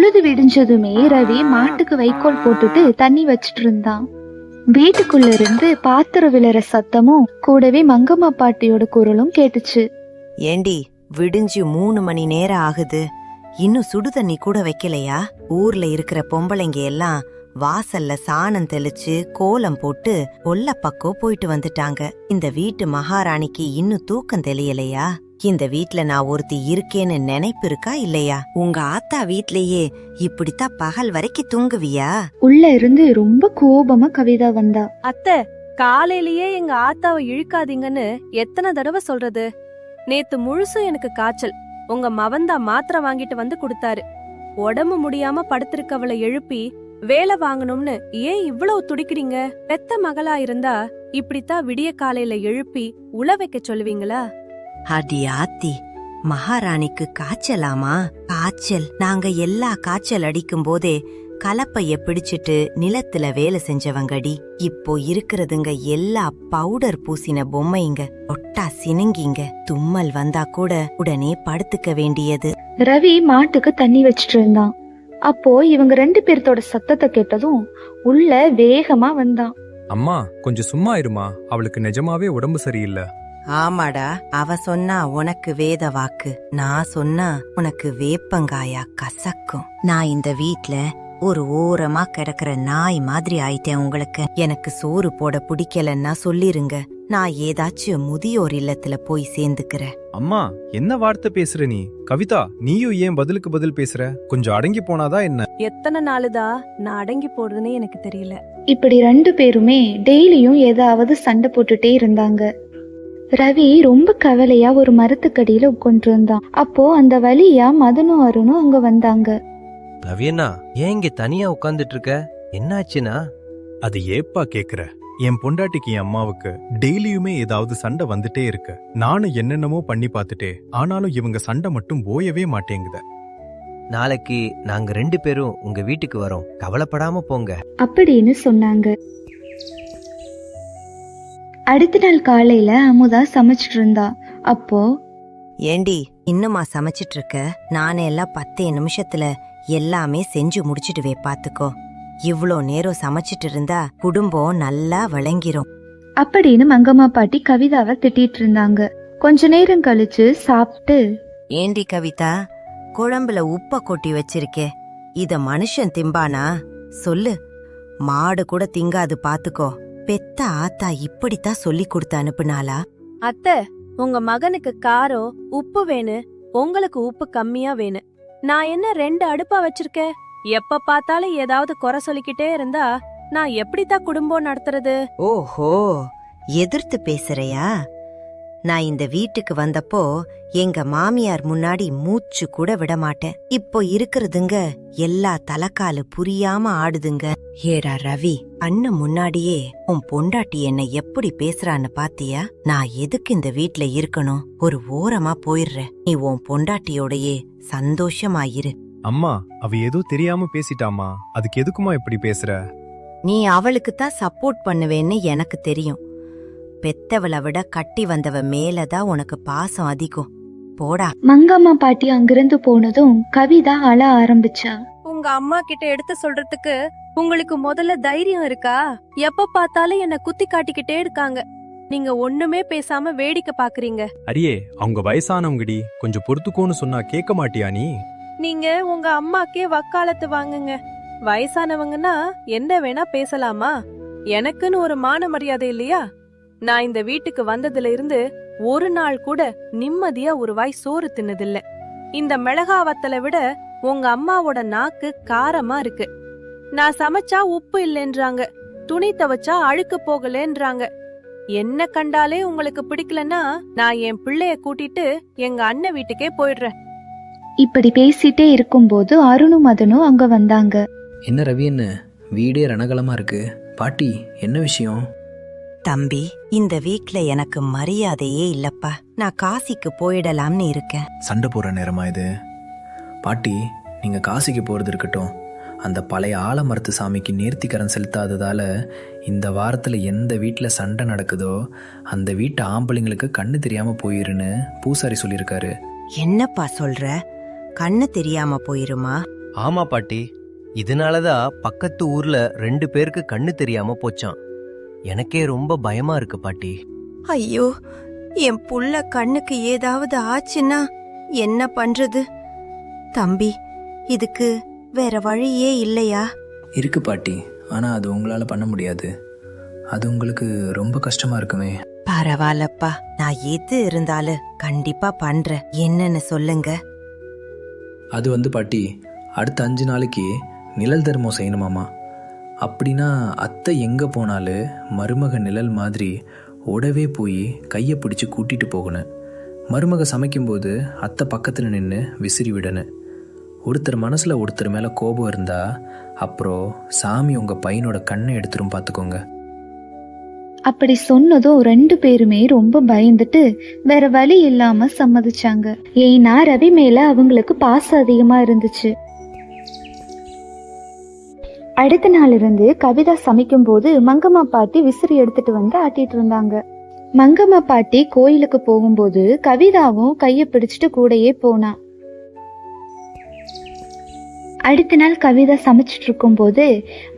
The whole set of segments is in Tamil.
பொழுது விடிஞ்சதுமே ரவி மாட்டுக்கு வைக்கோல் போட்டுட்டு தண்ணி வச்சிட்டு இருந்தான். வீட்டுக்குள்ள இருந்து பாத்திரம் விழற சத்தமும் கூடவே மங்கம்மா பாட்டியோட குரலும் கேட்டுச்சு. ஏண்டி, விடிஞ்சு 3 மணி நேரம் ஆகுது, இன்னும் சுடு தண்ணி கூட வைக்கலையா? ஊர்ல இருக்கிற பொம்பளைங்க எல்லாம் வாசல்ல சாணம் தெளிச்சு கோலம் போட்டு கொல்ல பக்கம் போயிட்டு வந்துட்டாங்க. இந்த வீட்டு மகாராணிக்கு இன்னும் தூக்கம் தெளியலையா? இந்த வீட்ல நான் ஒருத்தி இருக்கேன்னு நினைப்பு இருக்கா இல்லையா? உங்க ஆத்தா வீட்லயே இப்படித்தான் பகல் வரைக்கும் தூங்குவியா? உள்ள இருந்து ரொம்ப கோபமா கவிதா வந்தா. அத்தை, காலையிலேயே எங்க ஆத்தாவை இழுக்காதீங்கன்னு எத்தனை தடவை சொல்றது? நேத்து முழுசும் எனக்கு காய்ச்சல். உங்க மவன்தா மாத்திரை வாங்கிட்டு வந்து கொடுத்தாரு. உடம்பு முடியாம படுத்திருக்கவளை எழுப்பி வேலை வாங்கணும்னு ஏன் இவ்வளவு துடிக்கிறீங்க? பெத்த மகளா இருந்தா இப்படித்தான் விடிய காலையில எழுப்பி உள வைக்க சொல்லுவீங்களா? அடி ஆத்தி, மகாராணிக்கு காய்ச்சலாமா? காய்ச்சல் நாங்க எல்லா காய்ச்சல் அடிக்கும் போதே கலப்பைய பிடிச்சிட்டு நிலத்துல வேலை செஞ்சவங்கடி. இப்போ இருக்கிறதுங்க எல்லா பவுடர் பூசின பொம்மைங்க, ஒட்டா சினுங்கிங்க. தும்மல் வந்தா கூட உடனே படுத்துக்க வேண்டியது. ரவி மாட்டுக்கு தண்ணி வச்சிட்டு இருந்தான். அப்போ இவங்க 2 பேர்த்தோட சத்தத்தை கேட்டதும் உள்ள வேகமா வந்தான். அம்மா, கொஞ்சம் சும்மா இருமா, அவளுக்கு நிஜமாவே உடம்பு சரியில்லை. ஆமாடா, அவ சொன்னா உனக்கு வேத வாக்கு, நான் சொன்னா உனக்கு வேப்பங்காயா கசக்கும். நான் இந்த வீட்ல ஒரு ஓரமா கிடக்குற நாய் மாதிரி ஆயிட்டேன் உங்களுக்கு. எனக்கு சோறு போட பிடிக்கலன்னா சொல்லிருங்க, நான் ஏதாச்சும் முதியோர் இல்லத்துல போய் சேர்ந்துக்கிறேன். அம்மா, என்ன வார்த்தை பேசுற நீ? கவிதா, நீயும் ஏன் பதிலுக்கு பதில் பேசுற? கொஞ்சம் அடங்கி போனாதா என்ன? எத்தனை நாளுதா நான் அடங்கி போடுறதுன்னே எனக்கு தெரியல. இப்படி 2 பேருமே டெய்லியும் ஏதாவது சண்டை போட்டுட்டே இருந்தாங்க. ரவி ரொம்ப கவலையா ஒரு மரத்துக்கடியில உட்கார்ந்து இருந்தான். அப்போ அந்த வழியா மதனும் அருணும் அங்க வந்தாங்க. ரவியண்ணா, ஏன் இங்க தனியா உட்கார்ந்துட்டு இருக்க? என்னாச்சுனா? அது ஏப்பா கேக்குற? என் பொண்டாட்டிக்கு என் அம்மாவுக்கு டெய்லியுமே ஏதாவது சண்டை வந்துட்டே இருக்கு. நானும் என்னென்னமோ பண்ணி பார்த்துட்டே, ஆனாலும் இவங்க சண்டை மட்டும் ஓயவே மாட்டேங்குத. நாளைக்கு நாங்க 2 பேரும் உங்க வீட்டுக்கு வரோம், கவலைப்படாம போங்க அப்படின்னு சொன்னாங்க. அடுத்த நாள் காலையில அமுதா சமைச்சிட்டு இருந்தா. அப்போ, ஏண்டி இன்னுமா சமைச்சிட்டு இருக்க? நானே எல்லாம் 10 நிமிஷத்துல எல்லாமே செஞ்சு முடிச்சிடுவே, பாத்துக்கோ. இவ்ளோ நேரம் சமைச்சிட்டு இருந்தா குடும்பம் நல்லா விளங்கிரும் அப்படின்னு மங்கம்மா பாட்டி கவிதாவை திட்டிட்டு இருந்தாங்க. கொஞ்ச நேரம் கழிச்சு சாப்பிட்டு, ஏண்டி கவிதா, குழம்புல உப்ப கொட்டி வச்சிருக்கே, இத மனுஷன் திம்பானா? சொல்லு. மாடு கூட திங்காது, பாத்துக்கோ. பெத்த ஆத்தா இப்படித்தான் சொல்லி கொடுத்து அனுப்புனாளா? அத்தை, உங்க மகனுக்கு காரம் உப்பு வேணு, உங்களுக்கு உப்பு கம்மியா வேணு. நான் என்ன 2 அடுப்பா வச்சிருக்கேன்? எப்ப பார்த்தாலும் ஏதாவது குறை சொல்லிக்கிட்டே இருந்தா நான் எப்படித்தான் குடும்பம் நடத்துறது? ஓஹோ, எதிர்த்து பேசுறையா? நான் இந்த வீட்டுக்கு வந்தப்போ எங்க மாமியார் முன்னாடி மூச்சு கூட விட மாட்டேன். இப்போ இருக்கிறதுங்க எல்லா தலைக்காலு புரியாம ஆடுதுங்க. ஏடா ரவி, அண்ணன் முன்னாடியே உன் பொண்டாட்டி என்ன எப்படி பேசுறான்னு பாத்தியா? நான் எதுக்கு இந்த வீட்ல இருக்கணும்? ஒரு ஓரமா போயிடுறேன். நீ உன் பொண்டாட்டியோடையே சந்தோஷமாயிரு. அம்மா, அவ ஏதோ தெரியாம பேசிட்டாமா, அதுக்கு எதுக்குமா இப்படி பேசுற? நீ அவளுக்குத்தான் சப்போர்ட் பண்ணுவேன்னு எனக்கு தெரியும். பெத்தவளை விட கட்டி வந்தவ மேலதான் உனக்கு பாசம் அதிகம். போடா. மங்கம்மா பாட்டி அங்கிருந்து போனதும் கவிதா அழ ஆரம்பிச்சா. உங்க அம்மா கிட்ட எடுத்து சொல்றதுக்கு உங்களுக்கு முதல்ல தைரியம் இருக்கா? எப்ப பார்த்தாலும் என்ன குத்தி காட்டிக்கிட்டே இருக்காங்க. நீங்க ஒண்ணுமே பேசாம வேடிக்கை பாக்குறீங்க. அரியே, அவங்க வயசானவங்கடி, கொஞ்சம் பொறுத்துக்கோன்னு சொன்னா கேட்க மாட்டியா நீ? நீங்க உங்க அம்மாக்கே வக்காலத்து வாங்குங்க. வயசானவங்கன்னா என்ன வேணா பேசலாமா? எனக்குன்னு ஒரு மான மரியாதை இல்லையா? நான் இந்த வீட்டுக்கு வந்ததுல இருந்து ஒரு நாள் கூட நிம்மதியா ஒரு வாய் சோறு தின்னதில்ல. இந்த மிளகா வத்தலை விட உங்க அம்மாவோட நாக்கு காரமா இருக்கு. நான் சமைச்சா உப்பு இல்லைன்றாங்க, துணி துவைச்சா அழுக்கு போகலன்றாங்க. என்ன கண்டாலே உங்களுக்கு பிடிக்கலன்னா நான் என் பிள்ளைய கூட்டிட்டு எங்க அண்ணன் வீட்டுக்கே போயிடுறேன். இப்படி பேசிட்டே இருக்கும்போது அருணும் மதனும் அங்க வந்தாங்க. என்ன ரவி, என்ன வீடே ரணகலமா இருக்கு? பாட்டி, என்ன விஷயம்? தம்பி, இந்த வீட்ல எனக்கு மரியாதையே இல்லப்பா. நான் காசிக்கு போயிடலாம்னு இருக்கேன். சண்டை போடுற நேரமா இது? பாட்டி, நீங்க காசிக்கு போறது இருக்கட்டும், அந்த பழைய ஆலமரத்து சாமிக்கு நேர்த்திக்கரன் செலுத்தாததால இந்த வாரத்துல எந்த வீட்டுல சண்டை நடக்குதோ அந்த வீட்டு ஆம்பளைங்களுக்கு கண்ணு தெரியாம போயிருன்னு பூசாரி சொல்லியிருக்காரு. என்னப்பா சொல்ற? கண்ணு தெரியாம போயிருமா? ஆமா பாட்டி, இதனாலதான் பக்கத்து ஊர்ல 2 பேருக்கு கண்ணு தெரியாம போச்சான். எனக்கே ரொம்ப பயமா இருக்கு பாட்டி. ஐயோ, என் புள்ள கண்ணுக்கு ஏதாவது ஆச்சுன்னா என்ன பண்றது? தம்பி, இதுக்கு வேற வழியே இல்லையா? இருக்கு பாட்டி, ஆனால் அது உங்களால் பண்ண முடியாது. அது உங்களுக்கு ரொம்ப கஷ்டமாக இருக்குமே. பரவாயில்லப்பா, நான் எது இருந்தாலும் கண்டிப்பா பண்றேன். என்னன்னு சொல்லுங்க. அது பாட்டி, அடுத்த 5 நாளைக்கு நிழல் தர்மம் செய்யணுமாமா. அப்படின்னா அத்தை எங்கே போனாலும் மருமக நிழல் மாதிரி உடவே போய் கையை பிடிச்சி கூட்டிகிட்டு போகணும். மருமக சமைக்கும்போது அத்தை பக்கத்தில் நின்று விசிறி விடணும். ஒருத்தர் மனசில் ஒருத்தர் மேலே கோபம் இருந்தால் அப்புறம் சாமி உங்கள் பையனோட கண்ணை எடுத்துரும் பார்த்துக்கோங்க. அப்படி சொன்னதும் 2 பேருமே ரொம்ப பயந்துட்டு வேற வழி இல்லாம சம்மதிச்சாங்க. ஏன்னா ரவி மேல அவங்களுக்கு பாசம் அதிகமா இருந்துச்சு. அடுத்த நாள் இருந்து கவிதா சமைக்கும் போது மங்கம்மா பாட்டி விசிறி எடுத்துட்டு வந்து ஆட்டிட்டு இருந்தாங்க. மங்கம்மா பாட்டி கோயிலுக்கு போகும்போது கவிதாவும் கைய பிடிச்சிட்டு கூடயே போனா. அடுத்த நாள் கவிதா சமைச்சிட்டு இருக்கும் போது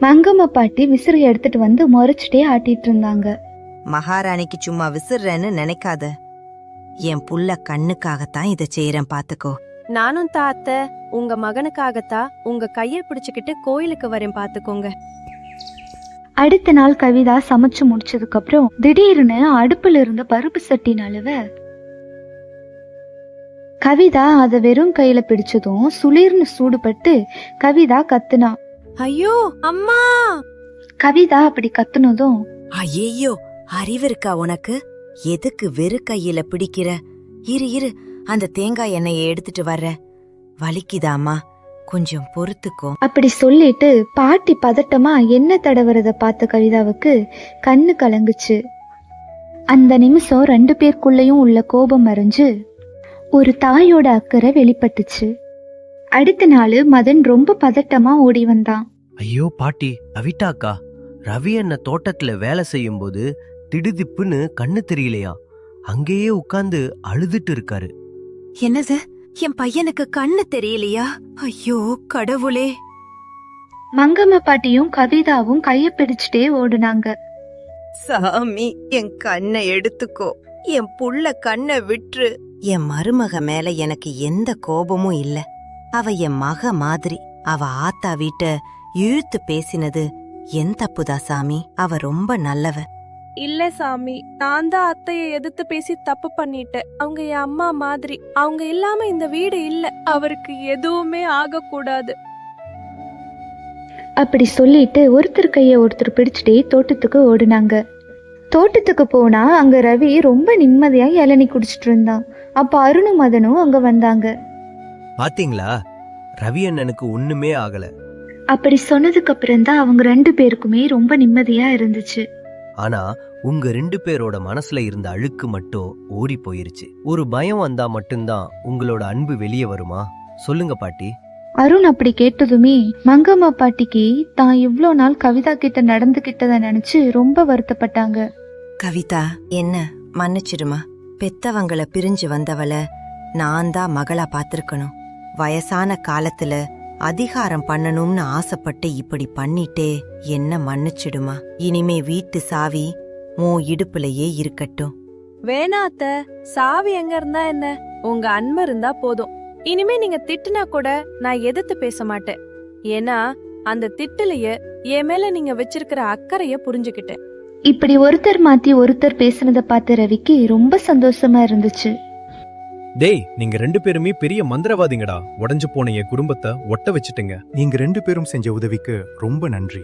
மங்கம்மா பாட்டி விசிறி எடுத்துட்டு வந்து முறைச்சிட்டே ஆட்டிட்டு இருந்தாங்க. மகாராணிக்கு சும்மா விசிறேன்னு நினைக்காத. என் புள்ள கண்ணுக்காகத்தான் இதை செய்யறேன், பாத்துக்கோ. நானும் தாத்த உங்க மகனுக்காகத்தா உங்க கைய பிடிச்சுக்கிட்டு கோயிலுக்கு வரேன், பாத்துக்கோங்க. அடுத்த நாள் கவிதா சமைச்சு முடிச்சதுக்கு அப்புறம் திடீர்னு அடுப்புல இருந்த பருப்பு சட்டி நழுவ கவிதா அத வெறும் கையில பிடிச்சதும் சுளீர்னு சூடுபட்டு கவிதா கத்துனா. ஐயோ அம்மா! கவிதா அப்படி கத்துனதும், ஐயோ, அறிவு இருக்கா உனக்கு? எதுக்கு வெறு கையில பிடிக்கிற? இரு அந்த தேங்காய் எண்ணெயை எடுத்துட்டு வர்ற. வலிக்குதாமா, கொஞ்சம் பொறுத்துக்கோ. அப்படி சொல்லிட்டு பாட்டி பதட்டமா எண்ணெய் தடவுறத பார்த்த கவிதாவுக்கு கண்ணு கலங்குச்சு. அந்த நிமிஷம் 2 பேருக்குள்ளயும் உள்ள கோபம் மறைஞ்சு ஒரு தாயோட அக்கறை வெளிப்பட்டுச்சு. அடுத்த நாள் மதன் ரொம்ப பதட்டமா ஓடி வந்தான். ஐயோ பாட்டி, கவிதாக்கா, ரவி அண்ணன் தோட்டத்துல வேலை செய்யும் போது திடுதிப்புன்னு கண்ணு தெரியலையா, அங்கேயே உட்கார்ந்து அழுதுட்டு இருக்காரு. என்னது, என் பையனுக்கு கண்ணு தெரியலையா? ஐயோ கடவுளே! மங்கம்மா பாட்டியும் கவிதாவும் கைய பிடிச்சிட்டே ஓடுனாங்க. சாமி, என் கண்ணை எடுத்துக்கோ, என் புள்ள கண்ணை விட்டுரு. என் மருமக மேல எனக்கு எந்த கோபமும் இல்ல. அவ என் மக மாதிரி. அவ ஆத்தா வீட்ட இழுத்து பேசினது என் தப்புதா சாமி. அவ ரொம்ப நல்லவ. இல்ல சாமி, நான் தான் அத்தைய எதிர்த்து பேசி தப்பு பண்ணிட்டேன். அவங்க என் அம்மா மாதிரி. அவங்க இல்லாம இந்த வீடு இல்ல. அவருக்கு எதுவுமே ஆக கூடாது. அப்படி சொல்லிட்டு ஒருத்தர் கைய ஒருத்தர் பிடிச்சிட்டே தோட்டத்துக்கு ஓடுனாங்க. தோட்டத்துக்கு போனா அங்க ரவி ரொம்ப நிம்மதியா இளநீ குடிச்சிட்டு இருந்தான். அப்ப அருணும் மதனும் அங்க வந்தாங்க. பாத்தீங்களா, ரவி அண்ணனுக்கு ஒண்ணுமே ஆகல. அப்படி சொன்னதுக்கு அப்புறம் தான் அவங்க 2 பேருக்குமே ரொம்ப நிம்மதியா இருந்துச்சு. ஆனா உங்க 2 பேரோட மனசுல இருந்த அழுக்கு மட்டும் ஓடி போயிருச்சு. ஒரு பயம் வந்தா மட்டும்தான் உங்களோட அன்பு வெளியே வருமா? சொல்லுங்க பாட்டி. அருண் அப்படி கேட்டதுமே மங்கம்மா பாட்டிக்கு தான் இவ்ளோ நாள் கவிதா கிட்ட நடந்துகிட்டத நினைச்சு ரொம்ப வருத்தப்பட்டாங்க. கவிதா, என்ன மன்னிச்சிடுமா. பெத்தவங்கள பிரிஞ்சு வந்தவள நான் தான் மகளா பாத்திருக்கணும். வயசான காலத்துல அதிகாரம் பண்ணணும்னு ஆசைப்பட்டு இப்படி பண்ணிட்டே என்ன மன்னிச்சிடுமா. இனிமே வீட்டு சாவி உன் இடுப்புலயே இருக்கட்டும். வேணா அத்த, சாவி எங்க இருந்தா என்ன, உங்க அன்பு இருந்தா போதும். இனிமே நீங்க திட்டுனா கூட நான் எதிர்த்து பேச மாட்டேன். ஏன்னா அந்த திட்டுலயே என் மேல நீங்க வச்சிருக்கிற அக்கறைய புரிஞ்சுக்கிட்டேன். இப்படி ஒருத்தர் மாத்தி ஒருத்தர் பேசுனத பார்த்த ரவிக்கு ரொம்ப சந்தோஷமா இருந்துச்சு. டேய், நீங்க 2 பேருமே பெரிய மந்திரவாதிங்கடா. உடைஞ்சு போன என் குடும்பத்தை ஒட்ட வச்சுட்டுங்க. நீங்க 2 பேரும் செஞ்ச உதவிக்கு ரொம்ப நன்றி.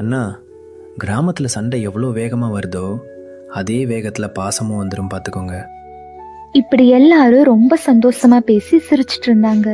அண்ணா, கிராமத்தில் சண்டை எவ்வளோ வேகமாக வருதோ அதே வேகத்தில் பாசமும் வந்துடும் பார்த்துக்கோங்க. இப்படி எல்லாரும் ரொம்ப சந்தோஷமா பேசி சிரிச்சிட்டு இருந்தாங்க.